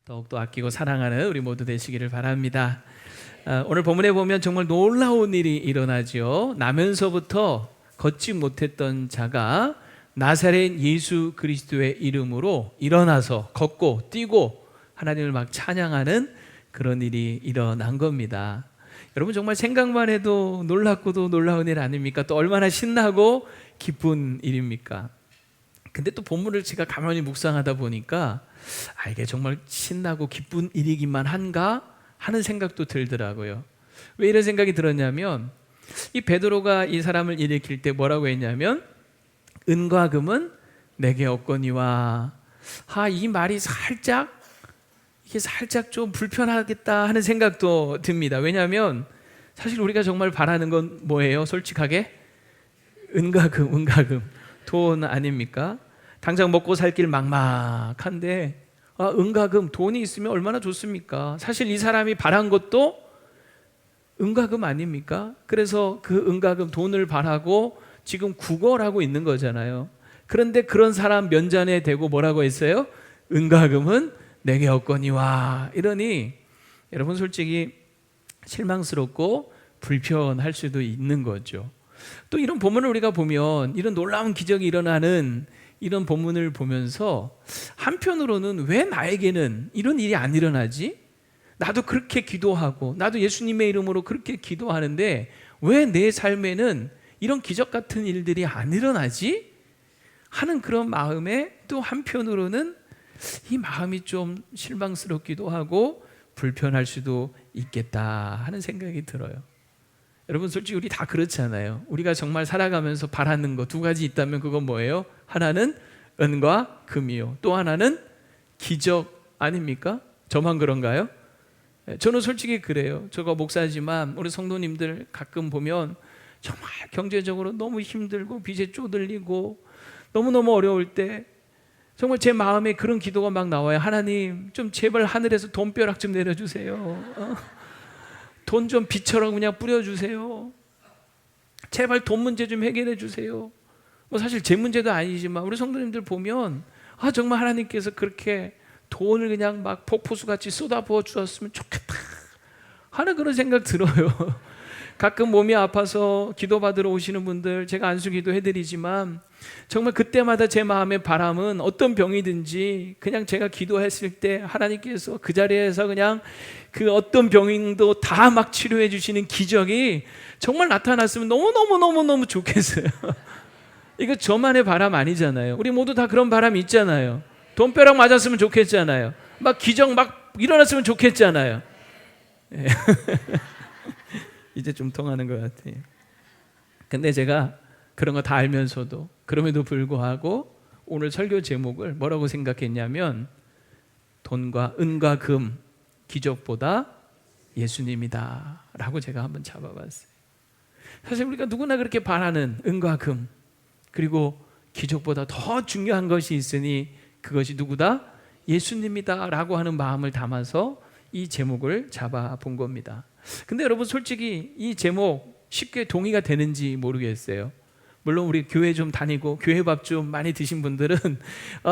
더욱더 아끼고 사랑하는 우리 모두 되시기를 바랍니다. 오늘 본문에 보면 정말 놀라운 일이 일어나죠. 나면서부터 걷지 못했던 자가 나사렛 예수 그리스도의 이름으로 일어나서 걷고 뛰고 하나님을 막 찬양하는 그런 일이 일어난 겁니다. 여러분 정말 생각만 해도 놀랍고도 놀라운 일 아닙니까? 또 얼마나 신나고 기쁜 일입니까? 근데 또 본문을 제가 가만히 묵상하다 보니까 이게 정말 신나고 기쁜 일이기만 한가 하는 생각도 들더라고요. 왜 이런 생각이 들었냐면 이 베드로가 이 사람을 일으킬 때 뭐라고 했냐면 은과 금은 내게 없거니와. 이 말이 살짝 좀 불편하겠다 하는 생각도 듭니다. 왜냐하면 사실 우리가 정말 바라는 건 뭐예요? 솔직하게 은과 금, 돈 아닙니까? 당장 먹고 살 길 막막한데 은과 금, 돈이 있으면 얼마나 좋습니까? 사실 이 사람이 바란 것도 은과 금 아닙니까? 그래서 그 은과 금, 돈을 바라고 지금 구걸하고 있는 거잖아요. 그런데 그런 사람 면전에 대고 뭐라고 했어요? 은과 금은 내게 없거니와. 이러니 여러분 솔직히 실망스럽고 불편할 수도 있는 거죠. 또 이런 본문을 우리가 보면 이런 놀라운 기적이 일어나는 이런 본문을 보면서 한편으로는 왜 나에게는 이런 일이 안 일어나지? 나도 그렇게 기도하고 나도 예수님의 이름으로 그렇게 기도하는데 왜 내 삶에는 이런 기적 같은 일들이 안 일어나지? 하는 그런 마음에 또 한편으로는 이 마음이 좀 실망스럽기도 하고 불편할 수도 있겠다 하는 생각이 들어요. 여러분 솔직히 우리 다 그렇잖아요. 우리가 정말 살아가면서 바라는 거 두 가지 있다면 그건 뭐예요? 하나는 은과 금이요, 또 하나는 기적 아닙니까? 저만 그런가요? 저는 솔직히 그래요. 제가 목사지만 우리 성도님들 가끔 보면 정말 경제적으로 너무 힘들고 빚에 쪼들리고 너무너무 어려울 때 정말 제 마음에 그런 기도가 막 나와요. 하나님 좀 제발 하늘에서 돈벼락 좀 내려주세요. 돈 좀 비처럼 그냥 뿌려주세요. 제발 돈 문제 좀 해결해 주세요. 뭐 사실 제 문제도 아니지만 우리 성도님들 보면 정말 하나님께서 그렇게 돈을 그냥 막 폭포수같이 쏟아부어 주었으면 좋겠다 하는 그런 생각 들어요. 가끔 몸이 아파서 기도받으러 오시는 분들 제가 안수기도 해드리지만 정말 그때마다 제 마음의 바람은 어떤 병이든지 그냥 제가 기도했을 때 하나님께서 그 자리에서 그냥 그 어떤 병도 다 막 치료해 주시는 기적이 정말 나타났으면 너무너무 좋겠어요. 이거 저만의 바람 아니잖아요. 우리 모두 다 그런 바람이 있잖아요. 돈벼락 맞았으면 좋겠잖아요. 막 기적 막 일어났으면 좋겠잖아요. 이제 좀 통하는 것 같아요. 근데 제가 그런 거 다 알면서도 그럼에도 불구하고 오늘 설교 제목을 뭐라고 생각했냐면 돈과 은과 금 기적보다 예수님이다 라고 제가 한번 잡아봤어요. 사실 우리가 누구나 그렇게 바라는 은과 금 그리고 기적보다 더 중요한 것이 있으니 그것이 누구다? 예수님이다 라고 하는 마음을 담아서 이 제목을 잡아본 겁니다. 근데 여러분 솔직히 이 제목 쉽게 동의가 되는지 모르겠어요. 물론 우리 교회 좀 다니고 교회 밥 좀 많이 드신 분들은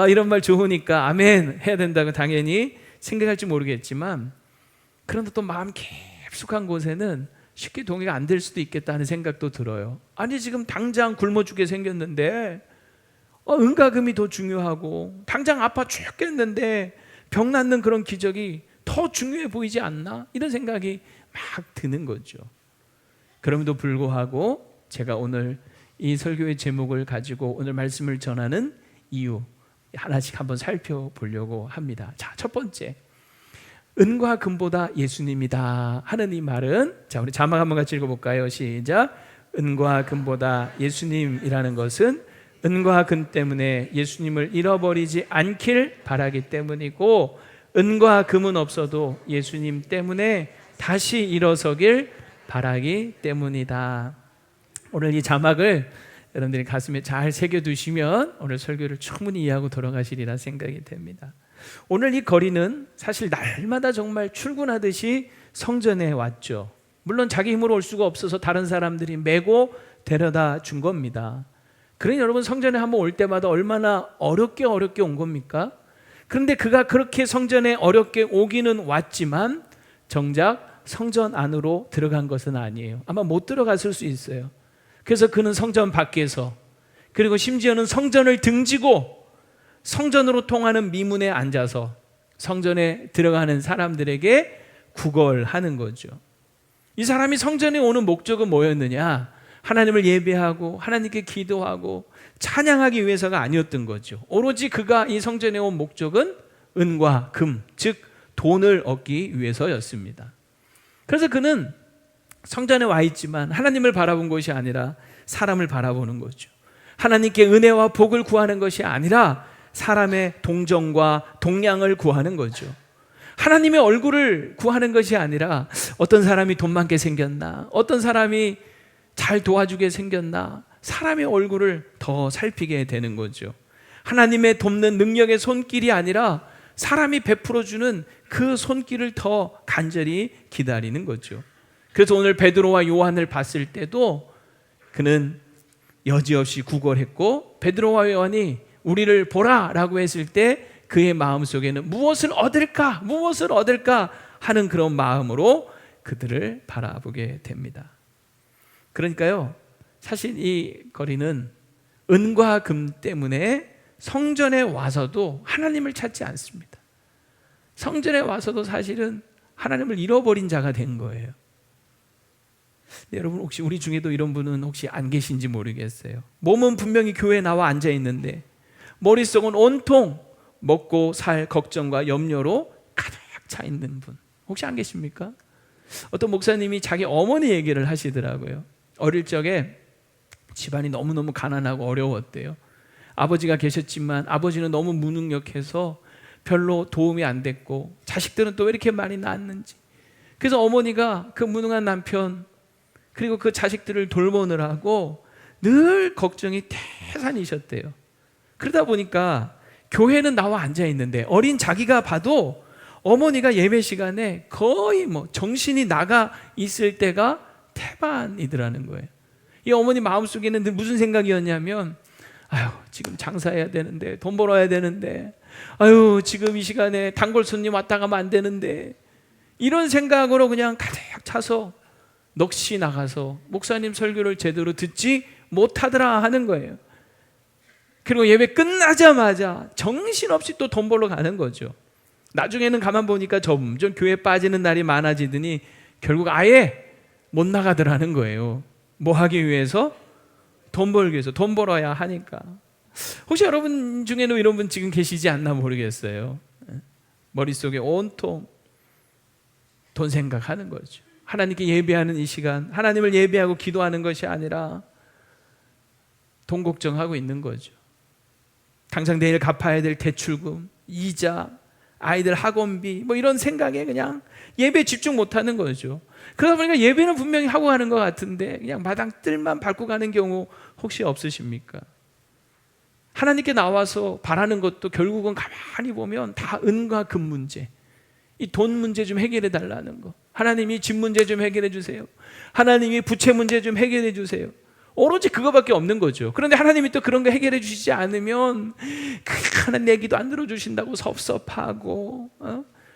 이런 말 좋으니까 아멘 해야 된다고 당연히 생각할지 모르겠지만 그런데 또 마음 깊숙한 곳에는 쉽게 동의가 안 될 수도 있겠다는 생각도 들어요. 아니 지금 당장 굶어 죽게 생겼는데 은과 금이 더 중요하고 당장 아파 죽겠는데 병 낫는 그런 기적이 더 중요해 보이지 않나? 이런 생각이 막 드는 거죠. 그럼에도 불구하고 제가 오늘 이 설교의 제목을 가지고 오늘 말씀을 전하는 이유 하나씩 한번 살펴보려고 합니다. 자, 첫 번째, 은과 금보다 예수님이다 하는 이 말은, 자 우리 자막 한번 같이 읽어볼까요? 시작. 은과 금보다 예수님이라는 것은 은과 금 때문에 예수님을 잃어버리지 않길 바라기 때문이고 은과 금은 없어도 예수님 때문에 다시 일어서길 바라기 때문이다. 오늘 이 자막을 여러분들이 가슴에 잘 새겨두시면 오늘 설교를 충분히 이해하고 돌아가시리라 생각이 됩니다. 오늘 이 거리는 사실 날마다 정말 출근하듯이 성전에 왔죠. 물론 자기 힘으로 올 수가 없어서 다른 사람들이 메고 데려다 준 겁니다. 그러니 여러분 성전에 한번 올 때마다 얼마나 어렵게 온 겁니까? 그런데 그가 그렇게 성전에 어렵게 오기는 왔지만 정작 성전 안으로 들어간 것은 아니에요. 아마 못 들어갔을 수 있어요. 그래서 그는 성전 밖에서, 그리고 심지어는 성전을 등지고 성전으로 통하는 미문에 앉아서 성전에 들어가는 사람들에게 구걸하는 거죠. 이 사람이 성전에 오는 목적은 뭐였느냐? 하나님을 예배하고 하나님께 기도하고 찬양하기 위해서가 아니었던 거죠. 오로지 그가 이 성전에 온 목적은 은과 금, 즉 돈을 얻기 위해서였습니다. 그래서 그는 성전에 와 있지만 하나님을 바라본 것이 아니라 사람을 바라보는 거죠. 하나님께 은혜와 복을 구하는 것이 아니라 사람의 동정과 동량을 구하는 거죠. 하나님의 얼굴을 구하는 것이 아니라 어떤 사람이 돈 많게 생겼나, 어떤 사람이 잘 도와주게 생겼나, 사람의 얼굴을 더 살피게 되는 거죠. 하나님의 돕는 능력의 손길이 아니라 사람이 베풀어주는 그 손길을 더 간절히 기다리는 거죠. 그래서 오늘 베드로와 요한을 봤을 때도 그는 여지없이 구걸했고, 베드로와 요한이 우리를 보라라고 했을 때 그의 마음속에는 무엇을 얻을까 하는 그런 마음으로 그들을 바라보게 됩니다. 그러니까요, 사실 이 거리는 은과 금 때문에 성전에 와서도 하나님을 찾지 않습니다. 성전에 와서도 사실은 하나님을 잃어버린 자가 된 거예요. 여러분, 혹시 우리 중에도 이런 분은 혹시 안 계신지 모르겠어요. 몸은 분명히 교회에 나와 앉아 있는데 머릿속은 온통 먹고 살 걱정과 염려로 가득 차 있는 분, 혹시 안 계십니까? 어떤 목사님이 자기 어머니 얘기를 하시더라고요. 어릴 적에 집안이 너무너무 가난하고 어려웠대요. 아버지가 계셨지만 아버지는 너무 무능력해서 별로 도움이 안 됐고, 자식들은 또 왜 이렇게 많이 낳았는지. 그래서 어머니가 그 무능한 남편 그리고 그 자식들을 돌보느라고 늘 걱정이 태산이셨대요. 그러다 보니까 교회는 나와 앉아 있는데 어린 자기가 봐도 어머니가 예배 시간에 거의 정신이 나가 있을 때가 태반이더라는 거예요. 이 어머니 마음속에는 무슨 생각이었냐면, 아유, 지금 장사해야 되는데, 돈 벌어야 되는데, 아유, 지금 이 시간에 단골 손님 왔다 가면 안 되는데, 이런 생각으로 그냥 가득 차서 넋이 나가서 목사님 설교를 제대로 듣지 못하더라 하는 거예요. 그리고 예배 끝나자마자 정신없이 또 돈 벌러 가는 거죠. 나중에는 가만 보니까 점점 교회 빠지는 날이 많아지더니 결국 아예 못 나가더라는 거예요. 뭐 하기 위해서? 돈 벌기 위해서. 돈 벌어야 하니까. 혹시 여러분 중에는 이런 분 지금 계시지 않나 모르겠어요. 머릿속에 온통 돈 생각하는 거죠. 하나님께 예배하는 이 시간, 하나님을 예배하고 기도하는 것이 아니라 돈 걱정하고 있는 거죠. 당장 내일 갚아야 될 대출금, 이자, 아이들 학원비, 이런 생각에 그냥 예배에 집중 못하는 거죠. 그러다 보니까 예배는 분명히 하고 가는 것 같은데 그냥 마당 뜰만 밟고 가는 경우 혹시 없으십니까? 하나님께 나와서 바라는 것도 결국은 가만히 보면 다 은과 금 문제, 이 돈 문제 좀 해결해 달라는 거, 하나님이 집 문제 좀 해결해 주세요, 하나님이 부채 문제 좀 해결해 주세요, 오로지 그거밖에 없는 거죠. 그런데 하나님이 또 그런 거 해결해 주시지 않으면 하나님 내 기도 안 들어주신다고 섭섭하고,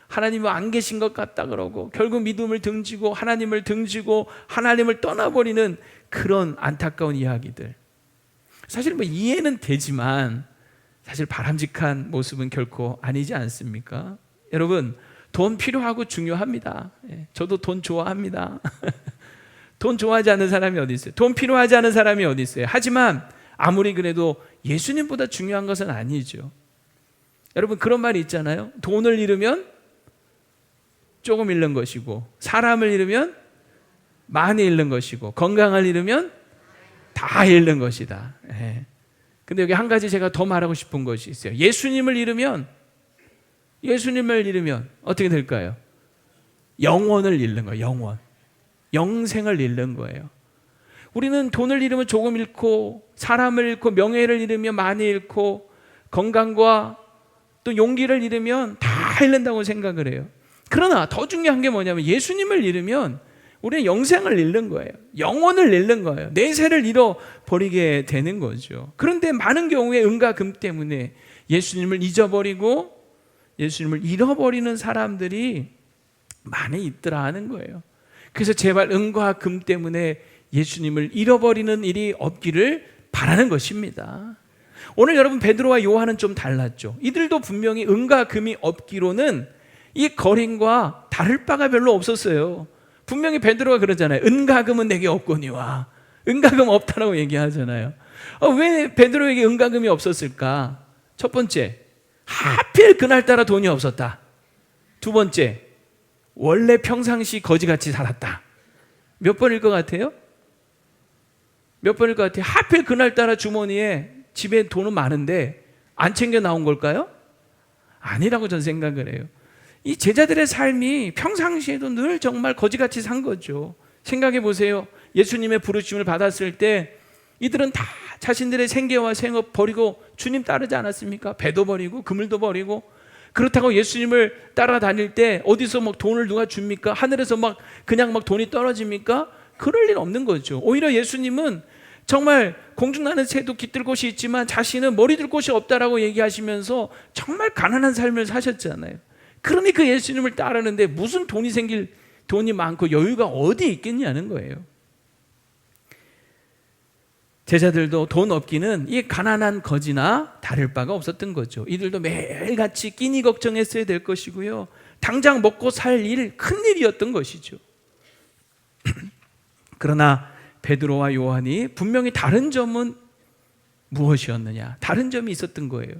하나님은 안 계신 것 같다 그러고, 결국 믿음을 등지고 하나님을 등지고 하나님을 떠나버리는 그런 안타까운 이야기들. 사실 이해는 되지만 사실 바람직한 모습은 결코 아니지 않습니까? 여러분, 돈 필요하고 중요합니다. 저도 돈 좋아합니다. 돈 좋아하지 않는 사람이 어디 있어요? 돈 필요하지 않은 사람이 어디 있어요? 하지만 아무리 그래도 예수님보다 중요한 것은 아니죠. 여러분, 그런 말이 있잖아요. 돈을 잃으면 조금 잃는 것이고, 사람을 잃으면 많이 잃는 것이고, 건강을 잃으면 다 잃는 것이다. 근데 여기 한 가지 제가 더 말하고 싶은 것이 있어요. 예수님을 잃으면 어떻게 될까요? 영원을 잃는 거예요. 영원. 영생을 잃는 거예요. 우리는 돈을 잃으면 조금 잃고, 사람을 잃고, 명예를 잃으면 많이 잃고, 건강과 또 용기를 잃으면 다 잃는다고 생각을 해요. 그러나 더 중요한 게 뭐냐면 예수님을 잃으면 우리는 영생을 잃는 거예요. 영혼을 잃는 거예요. 내세를 잃어버리게 되는 거죠. 그런데 많은 경우에 은과 금 때문에 예수님을 잊어버리고 예수님을 잃어버리는 사람들이 많이 있더라 하는 거예요. 그래서 제발 은과 금 때문에 예수님을 잃어버리는 일이 없기를 바라는 것입니다. 오늘 여러분 베드로와 요한은 좀 달랐죠. 이들도 분명히 은과 금이 없기로는 이 거린과 다를 바가 별로 없었어요. 분명히 베드로가 그러잖아요. 은과 금은 내게 없거니와. 은과 금 없다라고 얘기하잖아요. 왜 베드로에게 은과 금이 없었을까? 첫 번째, 하필 그날따라 돈이 없었다. 두 번째, 원래 평상시 거지같이 살았다. 몇 번일 것 같아요? 몇 번일 것 같아요? 하필 그날따라 주머니에 집에 돈은 많은데 안 챙겨 나온 걸까요? 아니라고 저는 생각을 해요. 이 제자들의 삶이 평상시에도 늘 정말 거지같이 산 거죠. 생각해 보세요. 예수님의 부르심을 받았을 때 이들은 다 자신들의 생계와 생업 버리고 주님 따르지 않았습니까? 배도 버리고 그물도 버리고. 그렇다고 예수님을 따라다닐 때 어디서 막 돈을 누가 줍니까? 하늘에서 막 그냥 막 돈이 떨어집니까? 그럴 일 없는 거죠. 오히려 예수님은 정말 공중나는 새도 깃들 곳이 있지만 자신은 머리 둘 곳이 없다라고 얘기하시면서 정말 가난한 삶을 사셨잖아요. 그러니 그 예수님을 따르는데 무슨 돈이 많고 여유가 어디 있겠냐는 거예요. 제자들도 돈 없기는 이 가난한 거지나 다를 바가 없었던 거죠. 이들도 매일같이 끼니 걱정했어야 될 것이고요. 당장 먹고 살 일, 큰일이었던 것이죠. 그러나 베드로와 요한이 분명히 다른 점은 무엇이었느냐? 다른 점이 있었던 거예요.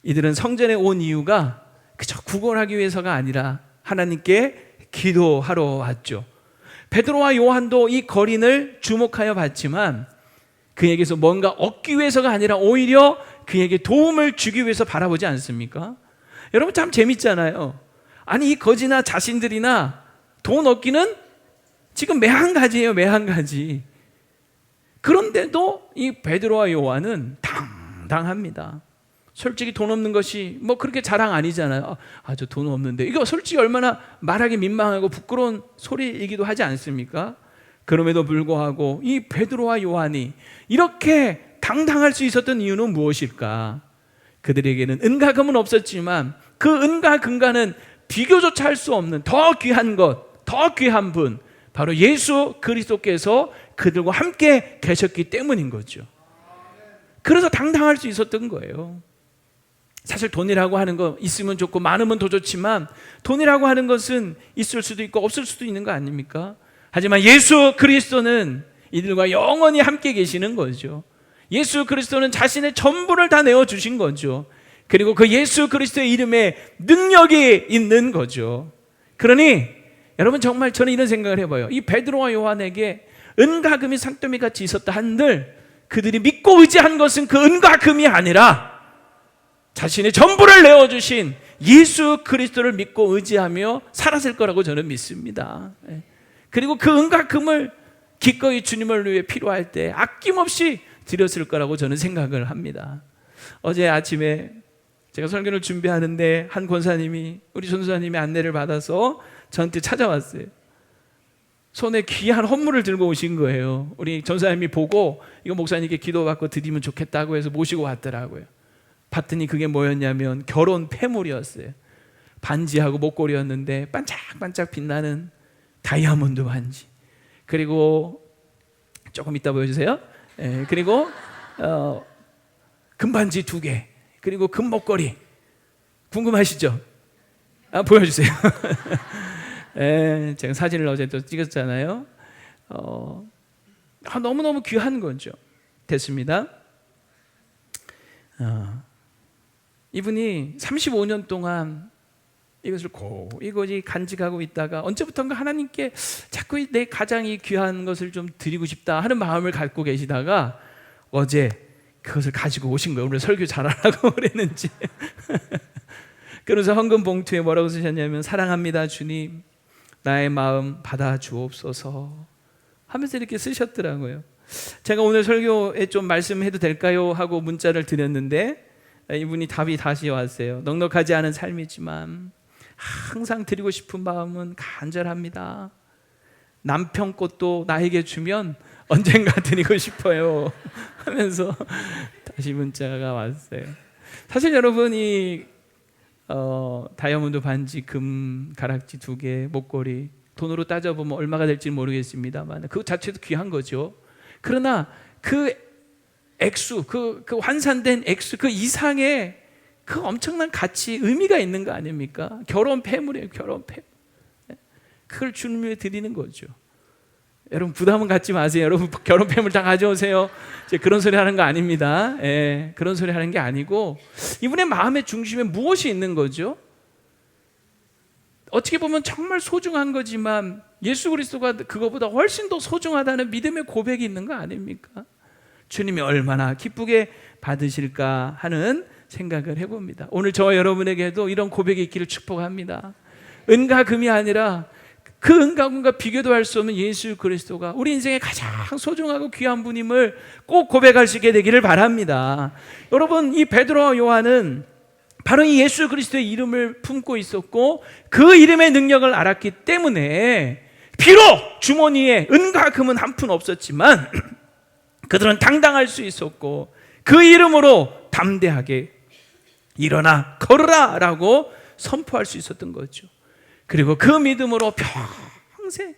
이들은 성전에 온 이유가 그저 구걸하기 위해서가 아니라 하나님께 기도하러 왔죠. 베드로와 요한도 이 거린을 주목하여 봤지만 그에게서 뭔가 얻기 위해서가 아니라 오히려 그에게 도움을 주기 위해서 바라보지 않습니까? 여러분 참 재밌잖아요. 아니 이 거지나 자신들이나 돈 얻기는 지금 매한가지예요. 매한가지. 그런데도 이 베드로와 요한은 당당합니다. 솔직히 돈 없는 것이 뭐 그렇게 자랑 아니잖아요. 저 돈 없는데. 이거 솔직히 얼마나 말하기 민망하고 부끄러운 소리이기도 하지 않습니까? 그럼에도 불구하고 이 베드로와 요한이 이렇게 당당할 수 있었던 이유는 무엇일까? 그들에게는 은과 금은 없었지만 그 은과 금과는 비교조차 할 수 없는 더 귀한 것, 더 귀한 분, 바로 예수 그리스도께서 그들과 함께 계셨기 때문인 거죠. 그래서 당당할 수 있었던 거예요. 사실 돈이라고 하는 거 있으면 좋고 많으면 더 좋지만 돈이라고 하는 것은 있을 수도 있고 없을 수도 있는 거 아닙니까? 하지만 예수 그리스도는 이들과 영원히 함께 계시는 거죠. 예수 그리스도는 자신의 전부를 다 내어주신 거죠. 그리고 그 예수 그리스도의 이름에 능력이 있는 거죠. 그러니 여러분 정말 저는 이런 생각을 해봐요. 이 베드로와 요한에게 은과 금이 산더미 같이 있었다 한들 그들이 믿고 의지한 것은 그 은과 금이 아니라 자신의 전부를 내어주신 예수 그리스도를 믿고 의지하며 살았을 거라고 저는 믿습니다. 그리고 그 은과 금을 기꺼이 주님을 위해 필요할 때 아낌없이 드렸을 거라고 저는 생각을 합니다. 어제 아침에 제가 설교를 준비하는데 한 권사님이 우리 전도사님의 안내를 받아서 저한테 찾아왔어요. 손에 귀한 헌물을 들고 오신 거예요. 우리 전도사님이 보고 이거 목사님께 기도받고 드리면 좋겠다고 해서 모시고 왔더라고요. 봤더니 그게 뭐였냐면 결혼 폐물이었어요. 반지하고 목걸이였는데 반짝반짝 빛나는 다이아몬드 반지, 그리고 조금 이따 보여주세요. 그리고 금반지 2개, 그리고 금목걸이. 궁금하시죠? 보여주세요. 제가 사진을 어제 또 찍었잖아요. 너무너무 귀한 거죠. 됐습니다. 이분이 35년 동안 이것을 고이고이 간직하고 있다가 언제부턴가 하나님께 자꾸 내 가장이 귀한 것을 좀 드리고 싶다 하는 마음을 갖고 계시다가 어제 그것을 가지고 오신 거예요. 오늘 설교 잘하라고 그랬는지. 그러면서 헌금 봉투에 뭐라고 쓰셨냐면 사랑합니다 주님, 나의 마음 받아 주옵소서 하면서 이렇게 쓰셨더라고요. 제가 오늘 설교에 좀 말씀해도 될까요? 하고 문자를 드렸는데 이분이 답이 다시 왔어요. 넉넉하지 않은 삶이지만 항상 드리고 싶은 마음은 간절합니다. 남편 것도 나에게 주면 언젠가 드리고 싶어요 하면서 다시 문자가 왔어요. 사실 여러분 이 다이아몬드 반지, 금 가락지 2개, 목걸이, 돈으로 따져보면 얼마가 될지 모르겠습니다만 그 자체도 귀한 거죠. 그러나 그 액수, 그 환산된 액수, 그 이상의 그 엄청난 가치, 의미가 있는 거 아닙니까? 결혼 폐물이에요. 결혼 폐물. 그걸 주님께 드리는 거죠. 여러분 부담은 갖지 마세요. 여러분 결혼 폐물 다 가져오세요. 그런 소리 하는 거 아닙니다. 그런 소리 하는 게 아니고 이분의 마음의 중심에 무엇이 있는 거죠? 어떻게 보면 정말 소중한 거지만 예수 그리스도가 그거보다 훨씬 더 소중하다는 믿음의 고백이 있는 거 아닙니까? 주님이 얼마나 기쁘게 받으실까 하는 생각을 해봅니다. 오늘 저와 여러분에게도 이런 고백이 있기를 축복합니다. 은과 금이 아니라 그 은과 금과 비교도 할 수 없는 예수 그리스도가 우리 인생의 가장 소중하고 귀한 분임을 꼭 고백할 수 있게 되기를 바랍니다. 여러분, 이 베드로와 요한은 바로 이 예수 그리스도의 이름을 품고 있었고 그 이름의 능력을 알았기 때문에 비록 주머니에 은과 금은 한 푼 없었지만 그들은 당당할 수 있었고 그 이름으로 담대하게 일어나 걸으라 라고 선포할 수 있었던 거죠. 그리고 그 믿음으로 평생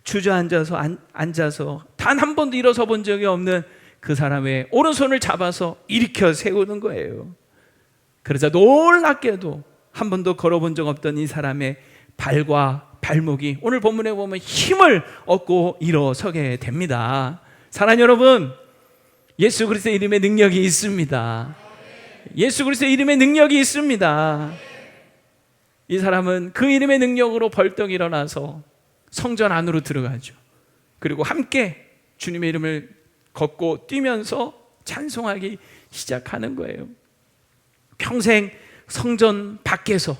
주저앉아서 앉아서 단 한 번도 일어서 본 적이 없는 그 사람의 오른손을 잡아서 일으켜 세우는 거예요. 그러자 놀랍게도 한 번도 걸어본 적 없던 이 사람의 발과 발목이 오늘 본문에 보면 힘을 얻고 일어서게 됩니다. 사랑하는 여러분, 예수 그리스도의 이름에 능력이 있습니다. 예수 그리스도의 이름에 능력이 있습니다. 이 사람은 그 이름의 능력으로 벌떡 일어나서 성전 안으로 들어가죠. 그리고 함께 주님의 이름을 걷고 뛰면서 찬송하기 시작하는 거예요. 평생 성전 밖에서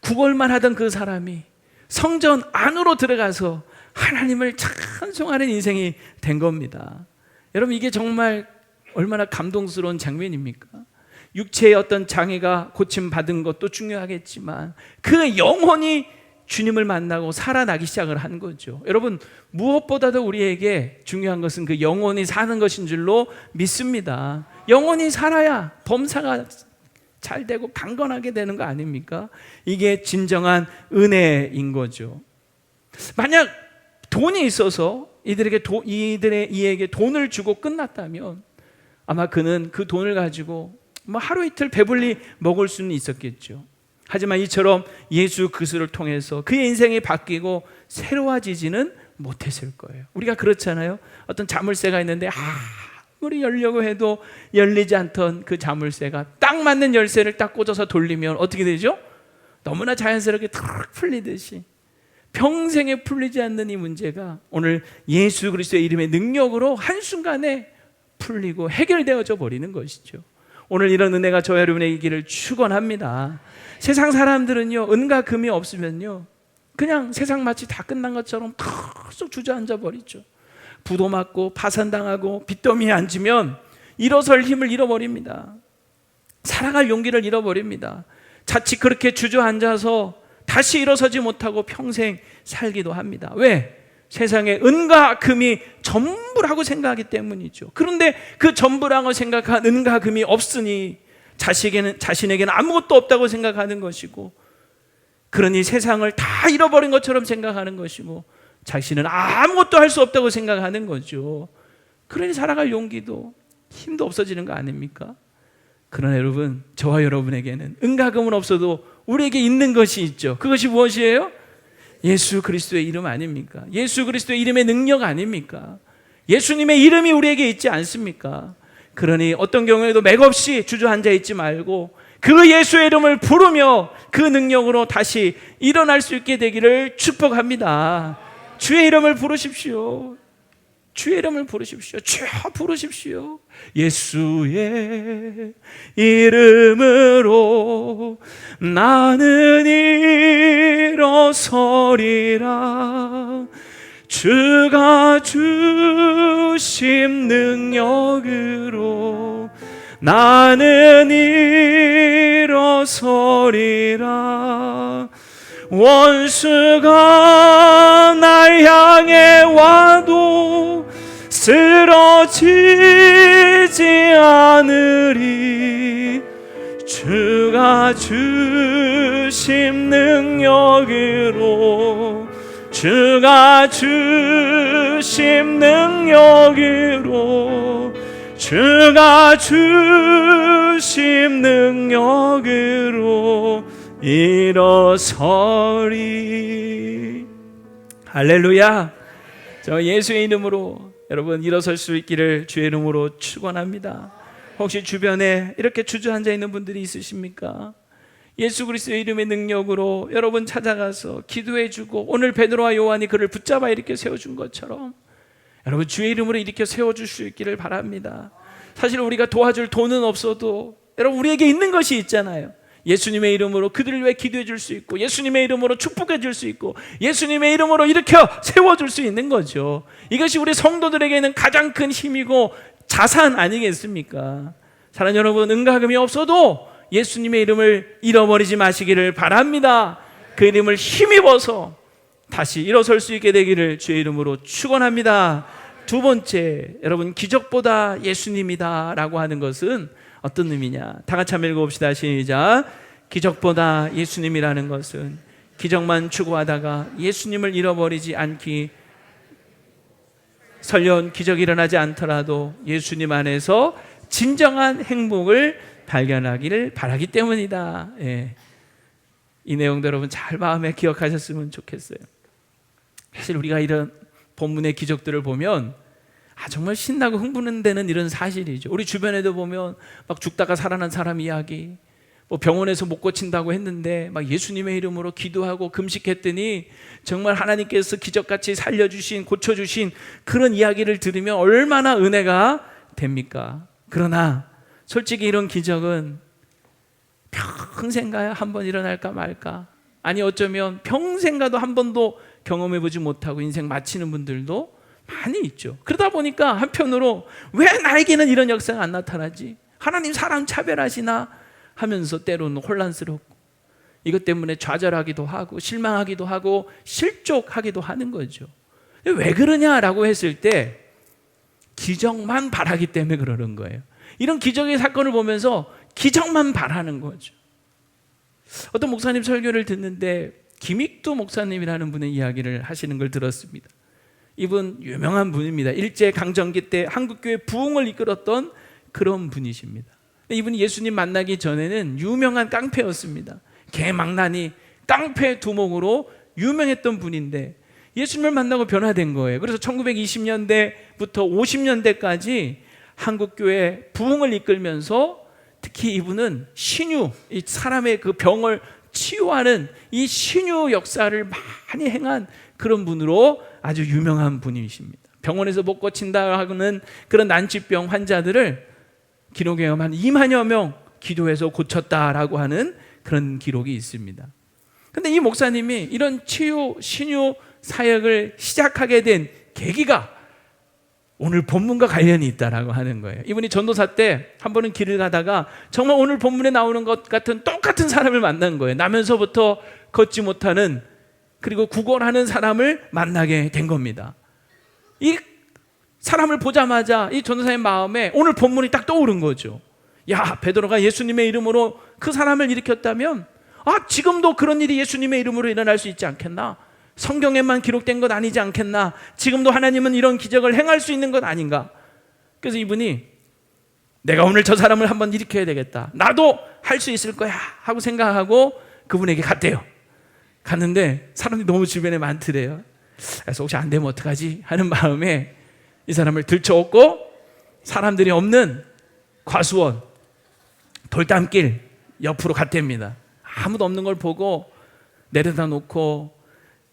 구걸만 하던 그 사람이 성전 안으로 들어가서 하나님을 찬송하는 인생이 된 겁니다. 여러분, 이게 정말 얼마나 감동스러운 장면입니까? 육체의 어떤 장애가 고침받은 것도 중요하겠지만 그 영혼이 주님을 만나고 살아나기 시작을 한 거죠. 여러분, 무엇보다도 우리에게 중요한 것은 그 영혼이 사는 것인 줄로 믿습니다. 영혼이 살아야 범사가 잘 되고 강건하게 되는 거 아닙니까? 이게 진정한 은혜인 거죠. 만약 돈이 있어서 이에게 돈을 주고 끝났다면 아마 그는 그 돈을 가지고 하루 이틀 배불리 먹을 수는 있었겠죠. 하지만 이처럼 예수 그리스도를 통해서 그의 인생이 바뀌고 새로워지지는 못했을 거예요. 우리가 그렇잖아요. 어떤 자물쇠가 있는데 아무리 열려고 해도 열리지 않던 그 자물쇠가 딱 맞는 열쇠를 딱 꽂아서 돌리면 어떻게 되죠? 너무나 자연스럽게 탁 풀리듯이 평생에 풀리지 않는 이 문제가 오늘 예수 그리스도의 이름의 능력으로 한순간에 풀리고 해결되어져 버리는 것이죠. 오늘 이런 은혜가 저와 여러분의 있기를 축원합니다. 세상 사람들은요, 은과 금이 없으면요 그냥 세상 마치 다 끝난 것처럼 푹 주저앉아 버리죠. 부도 맞고 파산당하고 빚더미에 앉으면 일어설 힘을 잃어버립니다. 살아갈 용기를 잃어버립니다. 자칫 그렇게 주저앉아서 다시 일어서지 못하고 평생 살기도 합니다. 왜? 세상에 은과 금이 전부라고 생각하기 때문이죠. 그런데 그 전부라고 생각한 은과 금이 없으니 자신에게는 아무것도 없다고 생각하는 것이고, 그러니 세상을 다 잃어버린 것처럼 생각하는 것이고, 자신은 아무것도 할 수 없다고 생각하는 거죠. 그러니 살아갈 용기도 힘도 없어지는 거 아닙니까? 그러나 여러분, 저와 여러분에게는 은과 금은 없어도 우리에게 있는 것이 있죠. 그것이 무엇이에요? 예수 그리스도의 이름 아닙니까? 예수 그리스도의 이름의 능력 아닙니까? 예수님의 이름이 우리에게 있지 않습니까? 그러니 어떤 경우에도 맥없이 주저앉아 있지 말고 그 예수의 이름을 부르며 그 능력으로 다시 일어날 수 있게 되기를 축복합니다. 주의 이름을 부르십시오. 주의 이름을 부르십시오. 주여 부르십시오. 예수의 이름으로 나는 일어서리라. 주가 주신 능력으로 나는 일어서리라. 원수가 날 향해 와도 쓰러지지 않으리. 주가 주신 능력으로, 주가 주신 능력으로, 주가 주신 능력으로 일어서리. 할렐루야. 저 예수의 이름으로 여러분 일어설 수 있기를 주의 이름으로 축원합니다. 혹시 주변에 이렇게 주저앉아 있는 분들이 있으십니까? 예수 그리스도의 이름의 능력으로 여러분 찾아가서 기도해주고, 오늘 베드로와 요한이 그를 붙잡아 이렇게 세워준 것처럼 여러분 주의 이름으로 이렇게 세워줄 수 있기를 바랍니다. 사실 우리가 도와줄 돈은 없어도 여러분 우리에게 있는 것이 있잖아요. 예수님의 이름으로 그들을 위해 기도해 줄 수 있고, 예수님의 이름으로 축복해 줄 수 있고, 예수님의 이름으로 일으켜 세워줄 수 있는 거죠. 이것이 우리 성도들에게는 가장 큰 힘이고 자산 아니겠습니까? 사랑하는 여러분, 은가금이 없어도 예수님의 이름을 잃어버리지 마시기를 바랍니다. 그 이름을 힘입어서 다시 일어설 수 있게 되기를 주의 이름으로 축원합니다. 두 번째, 여러분, 기적보다 예수님이다 라고 하는 것은 어떤 의미냐? 다 같이 한번 읽어봅시다. 시작. 기적보다 예수님이라는 것은 기적만 추구하다가 예수님을 잃어버리지 않기, 설령 기적이 일어나지 않더라도 예수님 안에서 진정한 행복을 발견하기를 바라기 때문이다. 예. 이 내용도 여러분 잘 마음에 기억하셨으면 좋겠어요. 사실 우리가 이런 본문의 기적들을 보면 정말 신나고 흥분되는 이런 사실이죠. 우리 주변에도 보면 막 죽다가 살아난 사람 이야기, 뭐 병원에서 못 고친다고 했는데 막 예수님의 이름으로 기도하고 금식했더니 정말 하나님께서 기적같이 살려주신, 고쳐주신 그런 이야기를 들으면 얼마나 은혜가 됩니까? 그러나 솔직히 이런 기적은 평생 가야 한 번 일어날까 말까, 아니 어쩌면 평생 가도 한 번도 경험해보지 못하고 인생 마치는 분들도 많이 있죠. 그러다 보니까 한편으로 왜 나에게는 이런 역사가 안 나타나지? 하나님 사람 차별하시나 하면서 때로는 혼란스럽고, 이것 때문에 좌절하기도 하고 실망하기도 하고 실족하기도 하는 거죠. 왜 그러냐라고 했을 때 기적만 바라기 때문에 그러는 거예요. 이런 기적의 사건을 보면서 기적만 바라는 거죠. 어떤 목사님 설교를 듣는데 김익두 목사님이라는 분의 이야기를 하시는 걸 들었습니다. 이분 유명한 분입니다. 일제강점기 때 한국교회 부흥을 이끌었던 그런 분이십니다. 이분이 예수님 만나기 전에는 유명한 깡패였습니다. 개망나니 깡패 두목으로 유명했던 분인데 예수님을 만나고 변화된 거예요. 그래서 1920년대부터 50년대까지 한국교회 부흥을 이끌면서 특히 이분은 신유, 이 사람의 그 병을 치유하는 이 신유 역사를 많이 행한 그런 분으로 아주 유명한 분이십니다. 병원에서 못 고친다 하는 그런 난치병 환자들을 기록에 한 2만여 명 기도해서 고쳤다라고 하는 그런 기록이 있습니다. 근데 이 목사님이 이런 치유, 신유 사역을 시작하게 된 계기가 오늘 본문과 관련이 있다라고 하는 거예요. 이분이 전도사 때 한 번은 길을 가다가 정말 오늘 본문에 나오는 것 같은 똑같은 사람을 만난 거예요. 나면서부터 걷지 못하는, 그리고 구걸하는 사람을 만나게 된 겁니다. 이 사람을 보자마자 이 전도사의 마음에 오늘 본문이 딱 떠오른 거죠. 야, 베드로가 예수님의 이름으로 그 사람을 일으켰다면 지금도 그런 일이 예수님의 이름으로 일어날 수 있지 않겠나? 성경에만 기록된 것 아니지 않겠나? 지금도 하나님은 이런 기적을 행할 수 있는 것 아닌가? 그래서 이분이 내가 오늘 저 사람을 한번 일으켜야 되겠다, 나도 할 수 있을 거야 하고 생각하고 그분에게 갔대요. 갔는데 사람들이 너무 주변에 많더래요. 그래서 혹시 안 되면 어떡하지 하는 마음에 이 사람을 들쳐업고 사람들이 없는 과수원 돌담길 옆으로 갔답니다. 아무도 없는 걸 보고 내려다 놓고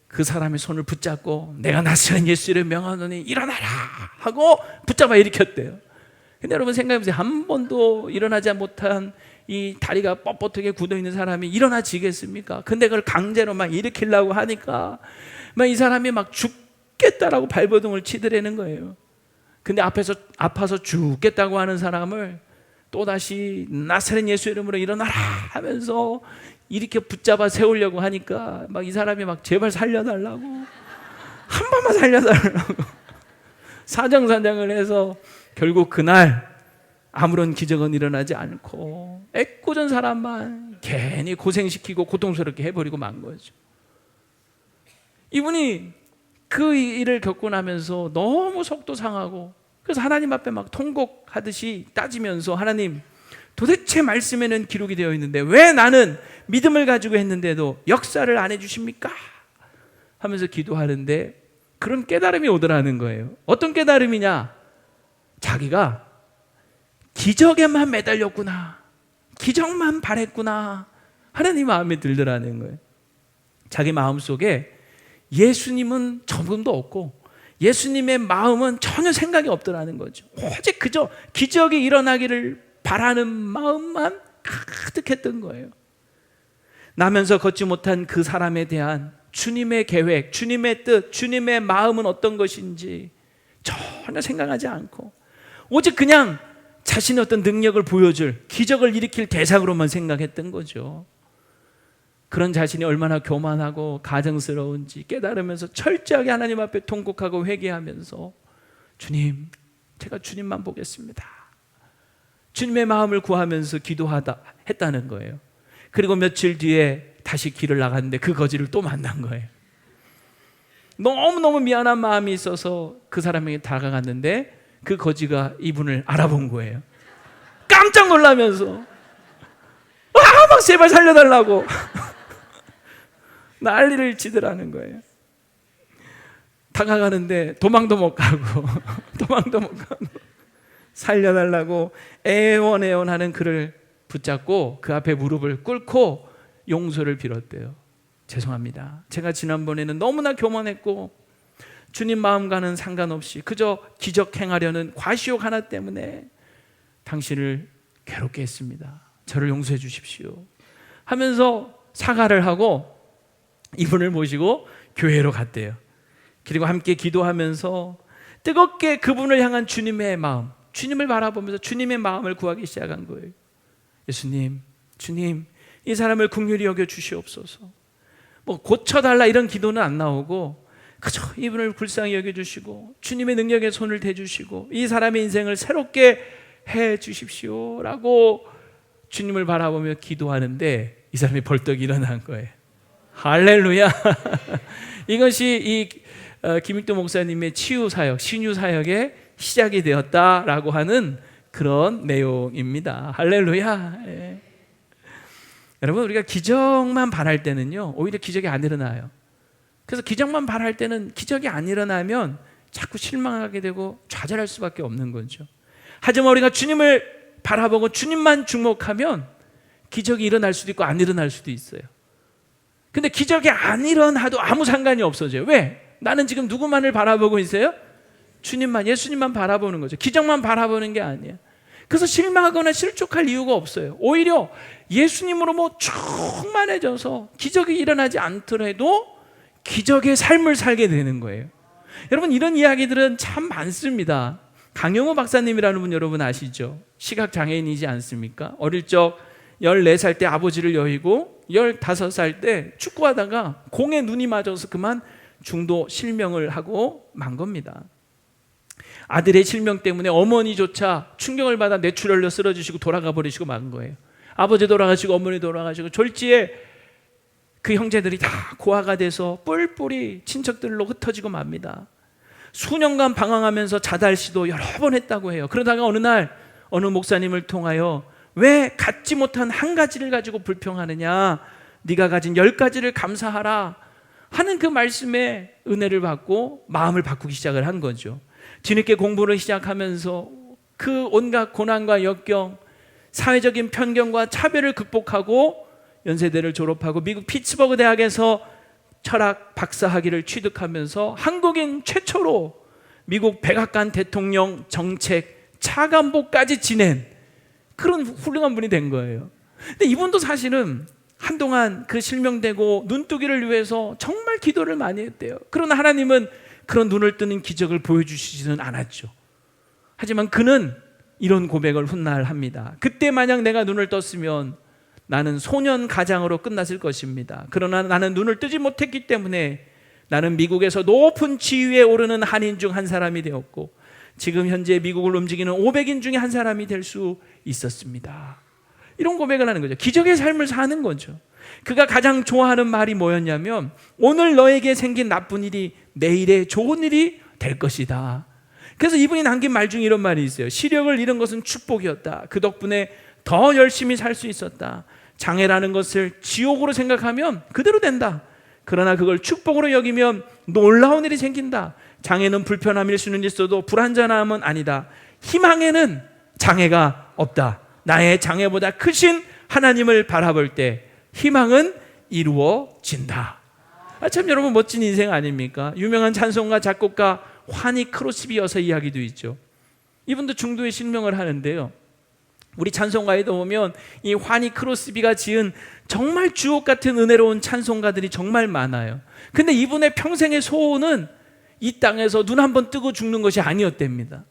그 사람의 손을 붙잡고 내가 나사렛 예수를 명하노니 일어나라 하고 붙잡아 일으켰대요. 근데 여러분 생각해보세요. 한 번도 일어나지 못한 이 다리가 뻣뻣하게 굳어있는 사람이 일어나지겠습니까? 근데 그걸 강제로 막 일으키려고 하니까 막 이 사람이 막 죽겠다라고 발버둥을 치더라는 거예요. 근데 앞에서 아파서 죽겠다고 하는 사람을 또다시 나사렛 예수 이름으로 일어나라 하면서 이렇게 붙잡아 세우려고 하니까 막 이 사람이 막 제발 살려달라고, 한 번만 살려달라고 사정사정을 해서 결국 그날 아무런 기적은 일어나지 않고 애꿎은 사람만 괜히 고생시키고 고통스럽게 해버리고 만 거죠. 이분이 그 일을 겪고 나면서 너무 속도 상하고, 그래서 하나님 앞에 막 통곡하듯이 따지면서, 하나님, 도대체 말씀에는 기록이 되어 있는데 왜 나는 믿음을 가지고 했는데도 역사를 안 해주십니까? 하면서 기도하는데 그런 깨달음이 오더라는 거예요. 어떤 깨달음이냐? 자기가 기적에만 매달렸구나, 기적만 바랬구나, 하나님 마음에 들더라는 거예요. 자기 마음속에 예수님은 조금도 없고 예수님의 마음은 전혀 생각이 없더라는 거죠. 오직 그저 기적이 일어나기를 바라는 마음만 가득했던 거예요. 나면서 걷지 못한 그 사람에 대한 주님의 계획, 주님의 뜻, 주님의 마음은 어떤 것인지 전혀 생각하지 않고 오직 그냥 자신의 어떤 능력을 보여줄, 기적을 일으킬 대상으로만 생각했던 거죠. 그런 자신이 얼마나 교만하고 가증스러운지 깨달으면서 철저하게 하나님 앞에 통곡하고 회개하면서, 주님, 제가 주님만 보겠습니다, 주님의 마음을 구하면서 했다는 거예요. 그리고 며칠 뒤에 다시 길을 나갔는데 그 거지를 또 만난 거예요. 너무너무 미안한 마음이 있어서 그 사람에게 다가갔는데 그 거지가 이분을 알아본 거예요. 깜짝 놀라면서 막 제발 살려달라고 난리를 치더라는 거예요. 다가가는데 도망도 못 가고 도망도 못 가고 살려달라고 애원하는 그를 붙잡고 그 앞에 무릎을 꿇고 용서를 빌었대요. 죄송합니다, 제가 지난번에는 너무나 교만했고 주님 마음과는 상관없이 그저 기적 행하려는 과시욕 하나 때문에 당신을 괴롭게 했습니다. 저를 용서해 주십시오 하면서 사과를 하고 이분을 모시고 교회로 갔대요. 그리고 함께 기도하면서 뜨겁게 그분을 향한 주님의 마음, 주님을 바라보면서 주님의 마음을 구하기 시작한 거예요. 예수님, 주님, 이 사람을 긍휼히 여겨 주시옵소서. 뭐 고쳐달라 이런 기도는 안 나오고 그저 이분을 불쌍히 여겨주시고 주님의 능력에 손을 대주시고 이 사람의 인생을 새롭게 해 주십시오 라고 주님을 바라보며 기도하는데 이 사람이 벌떡 일어난 거예요. 할렐루야. 이것이 이 김익도 목사님의 치유 사역, 신유 사역의 시작이 되었다라고 하는 그런 내용입니다. 할렐루야. 예. 여러분, 우리가 기적만 바랄 때는요 오히려 기적이 안 일어나요. 그래서 기적만 바랄 때는 기적이 안 일어나면 자꾸 실망하게 되고 좌절할 수밖에 없는 거죠. 하지만 우리가 주님을 바라보고 주님만 주목하면 기적이 일어날 수도 있고 안 일어날 수도 있어요. 근데 기적이 안 일어나도 아무 상관이 없어져요. 왜? 나는 지금 누구만을 바라보고 있어요? 주님만, 예수님만 바라보는 거죠. 기적만 바라보는 게 아니에요. 그래서 실망하거나 실족할 이유가 없어요. 오히려 예수님으로 뭐 충만해져서 기적이 일어나지 않더라도 기적의 삶을 살게 되는 거예요. 여러분, 이런 이야기들은 참 많습니다. 강영호 박사님이라는 분 여러분 아시죠? 시각장애인이지 않습니까? 어릴 적 14살 때 아버지를 여의고 15살 때 축구하다가 공에 눈이 맞아서 그만 중도 실명을 하고 만 겁니다. 아들의 실명 때문에 어머니조차 충격을 받아 뇌출혈로 쓰러지시고 돌아가 버리시고 만 거예요. 아버지 돌아가시고 어머니 돌아가시고 졸지에 그 형제들이 다 고아가 돼서 뿔뿔이 친척들로 흩어지고 맙니다. 수년간 방황하면서 자달 시도 여러 번 했다고 해요. 그러다가 어느 날 어느 목사님을 통하여 왜 갖지 못한 한 가지를 가지고 불평하느냐, 네가 가진 10가지를 감사하라 하는 그 말씀에 은혜를 받고 마음을 바꾸기 시작을 한 거죠. 뒤늦게 공부를 시작하면서 그 온갖 고난과 역경, 사회적인 편견과 차별을 극복하고 연세대를 졸업하고 미국 피츠버그 대학에서 철학 박사학위를 취득하면서 한국인 최초로 미국 백악관 대통령 정책 차관보까지 지낸 그런 훌륭한 분이 된 거예요. 근데 이분도 사실은 한동안 그 실명되고 눈뜨기를 위해서 정말 기도를 많이 했대요. 그러나 하나님은 그런 눈을 뜨는 기적을 보여주시지는 않았죠. 하지만 그는 이런 고백을 훗날 합니다. 그때 만약 내가 눈을 떴으면 나는 소년 가장으로 끝났을 것입니다. 그러나 나는 눈을 뜨지 못했기 때문에 나는 미국에서 높은 지위에 오르는 한인 중 한 사람이 되었고 지금 현재 미국을 움직이는 500인 중에 한 사람이 될 수 있었습니다. 이런 고백을 하는 거죠. 기적의 삶을 사는 거죠. 그가 가장 좋아하는 말이 뭐였냐면, 오늘 너에게 생긴 나쁜 일이 내일의 좋은 일이 될 것이다. 그래서 이분이 남긴 말 중에 이런 말이 있어요. 시력을 잃은 것은 축복이었다. 그 덕분에 더 열심히 살 수 있었다. 장애라는 것을 지옥으로 생각하면 그대로 된다. 그러나 그걸 축복으로 여기면 놀라운 일이 생긴다. 장애는 불편함일 수는 있어도 불완전함은 아니다. 희망에는 장애가 없다. 나의 장애보다 크신 하나님을 바라볼 때 희망은 이루어진다. 참 여러분 멋진 인생 아닙니까? 유명한 찬송가 작곡가 환희 크로스비 여사 이야기도 있죠. 이분도 중도에 실명을 하는데요, 우리 찬송가에도 보면 이 환희 크로스비가 지은 정말 주옥 같은 은혜로운 찬송가들이 정말 많아요. 근데 이분의 평생의 소원은 이 땅에서 눈 한번 뜨고 죽는 것이 아니었답니다.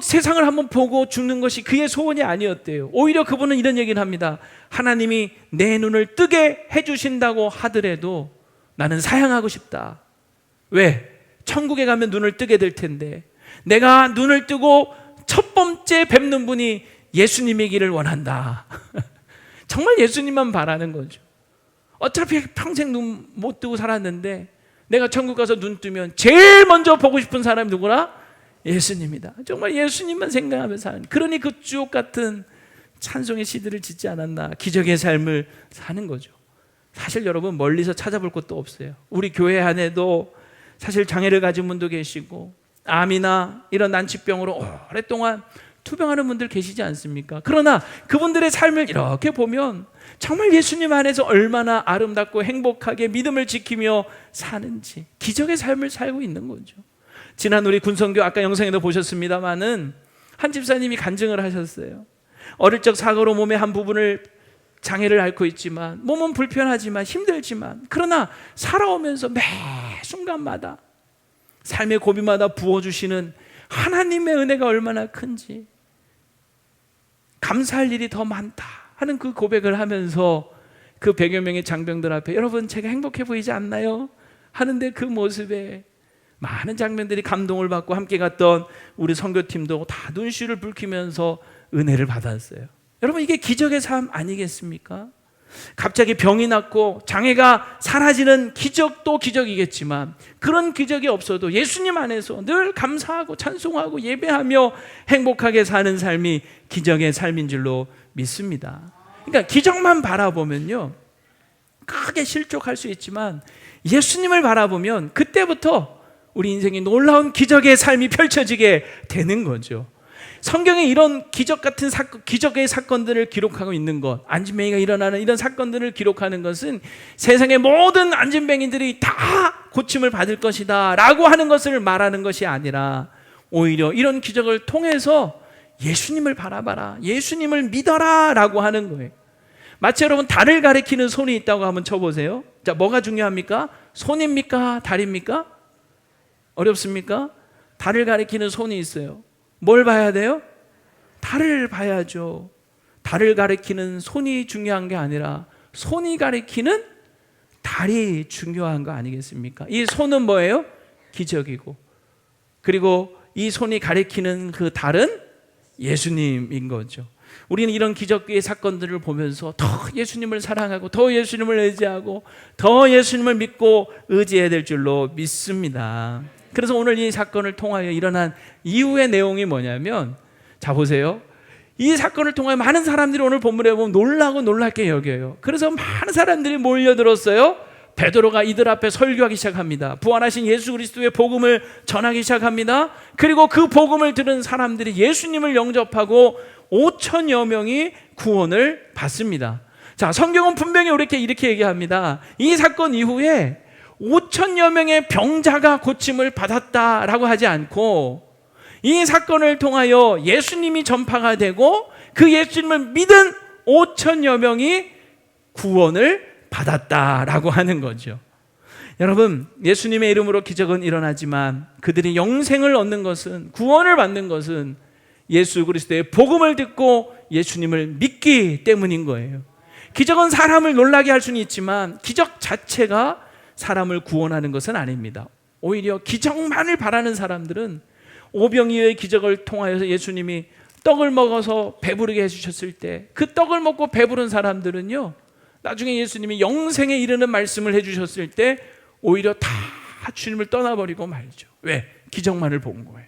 세상을 한번 보고 죽는 것이 그의 소원이 아니었대요. 오히려 그분은 이런 얘기를 합니다. 하나님이 내 눈을 뜨게 해주신다고 하더라도 나는 사양하고 싶다. 왜? 천국에 가면 눈을 뜨게 될 텐데 내가 눈을 뜨고 첫 번째 뵙는 분이 예수님이기를 원한다. 정말 예수님만 바라는 거죠. 어차피 평생 눈 못 뜨고 살았는데 내가 천국 가서 눈 뜨면 제일 먼저 보고 싶은 사람이 누구나? 예수님이다. 정말 예수님만 생각하면서 사는, 그러니 그 주옥 같은 찬송의 시들을 짓지 않았나. 기적의 삶을 사는 거죠. 사실 여러분 멀리서 찾아볼 것도 없어요. 우리 교회 안에도 사실 장애를 가진 분도 계시고 암이나 이런 난치병으로 오랫동안 투병하는 분들 계시지 않습니까? 그러나 그분들의 삶을 이렇게 보면 정말 예수님 안에서 얼마나 아름답고 행복하게 믿음을 지키며 사는지, 기적의 삶을 살고 있는 거죠. 지난 우리 군성교 아까 영상에도 보셨습니다마는 한 집사님이 간증을 하셨어요. 어릴 적 사고로 몸의 한 부분을 장애를 앓고 있지만 몸은 불편하지만 힘들지만 그러나 살아오면서 매 순간마다 삶의 고비마다 부어주시는 하나님의 은혜가 얼마나 큰지 감사할 일이 더 많다 하는 그 고백을 하면서 그 100여 명의 장병들 앞에 여러분 제가 행복해 보이지 않나요? 하는데 그 모습에 많은 장면들이 감동을 받고 함께 갔던 우리 선교팀도 다 눈시울을 붉히면서 은혜를 받았어요. 여러분 이게 기적의 삶 아니겠습니까? 갑자기 병이 낫고 장애가 사라지는 기적도 기적이겠지만 그런 기적이 없어도 예수님 안에서 늘 감사하고 찬송하고 예배하며 행복하게 사는 삶이 기적의 삶인 줄로 믿습니다. 그러니까 기적만 바라보면요 크게 실족할 수 있지만 예수님을 바라보면 그때부터 우리 인생이 놀라운 기적의 삶이 펼쳐지게 되는 거죠. 성경에 이런 기적 같은 기적의 사건들을 기록하고 있는 것, 안진뱅이가 일어나는 이런 사건들을 기록하는 것은 세상의 모든 안진뱅이들이 다 고침을 받을 것이다 라고 하는 것을 말하는 것이 아니라 오히려 이런 기적을 통해서 예수님을 바라봐라, 예수님을 믿어라 라고 하는 거예요. 마치 여러분 달을 가리키는 손이 있다고 한번 쳐보세요. 자, 뭐가 중요합니까? 손입니까? 달입니까? 어렵습니까? 달을 가리키는 손이 있어요. 뭘 봐야 돼요? 달을 봐야죠. 달을 가리키는 손이 중요한 게 아니라 손이 가리키는 달이 중요한 거 아니겠습니까? 이 손은 뭐예요? 기적이고, 그리고 이 손이 가리키는 그 달은 예수님인 거죠. 우리는 이런 기적의 사건들을 보면서 더 예수님을 사랑하고 더 예수님을 의지하고 더 예수님을 믿고 의지해야 될 줄로 믿습니다. 그래서 오늘 이 사건을 통하여 일어난 이후의 내용이 뭐냐면, 자 보세요. 이 사건을 통하여 많은 사람들이 오늘 본문에 보면 놀라고 놀랍게 여겨요. 그래서 많은 사람들이 몰려들었어요. 베드로가 이들 앞에 설교하기 시작합니다. 부활하신 예수 그리스도의 복음을 전하기 시작합니다. 그리고 그 복음을 들은 사람들이 예수님을 영접하고 5천여 명이 구원을 받습니다. 자, 성경은 분명히 이렇게 얘기합니다. 이 사건 이후에 5천여 명의 병자가 고침을 받았다라고 하지 않고 이 사건을 통하여 예수님이 전파가 되고 그 예수님을 믿은 5천여 명이 구원을 받았다라고 하는 거죠. 여러분, 예수님의 이름으로 기적은 일어나지만 그들이 영생을 얻는 것은, 구원을 받는 것은 예수 그리스도의 복음을 듣고 예수님을 믿기 때문인 거예요. 기적은 사람을 놀라게 할 수는 있지만 기적 자체가 사람을 구원하는 것은 아닙니다. 오히려 기적만을 바라는 사람들은 오병이어의 기적을 통하여서 예수님이 떡을 먹어서 배부르게 해주셨을 때 그 떡을 먹고 배부른 사람들은요, 나중에 예수님이 영생에 이르는 말씀을 해주셨을 때 오히려 다 주님을 떠나버리고 말죠. 왜? 기적만을 본 거예요.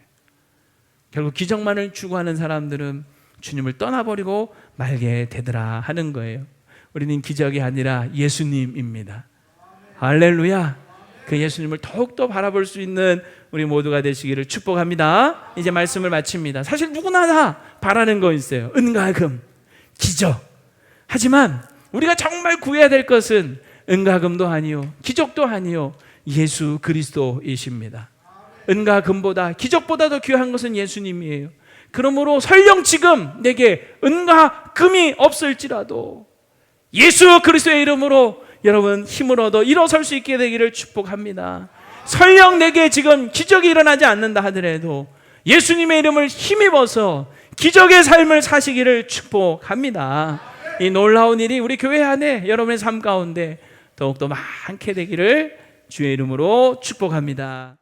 결국 기적만을 추구하는 사람들은 주님을 떠나버리고 말게 되더라 하는 거예요. 우리는 기적이 아니라 예수님입니다. 할렐루야. 그 예수님을 더욱더 바라볼 수 있는 우리 모두가 되시기를 축복합니다. 이제 말씀을 마칩니다. 사실 누구나 다 바라는 거 있어요. 은과 금, 기적. 하지만 우리가 정말 구해야 될 것은 은과 금도 아니요, 기적도 아니요, 예수 그리스도이십니다. 은과 금보다, 기적보다 더 귀한 것은 예수님이에요. 그러므로 설령 지금 내게 은과 금이 없을지라도 예수 그리스도의 이름으로 여러분 힘을 얻어 일어설 수 있게 되기를 축복합니다. 설령 내게 지금 기적이 일어나지 않는다 하더라도 예수님의 이름을 힘입어서 기적의 삶을 사시기를 축복합니다. 이 놀라운 일이 우리 교회 안에 여러분의 삶 가운데 더욱더 많게 되기를 주의 이름으로 축복합니다.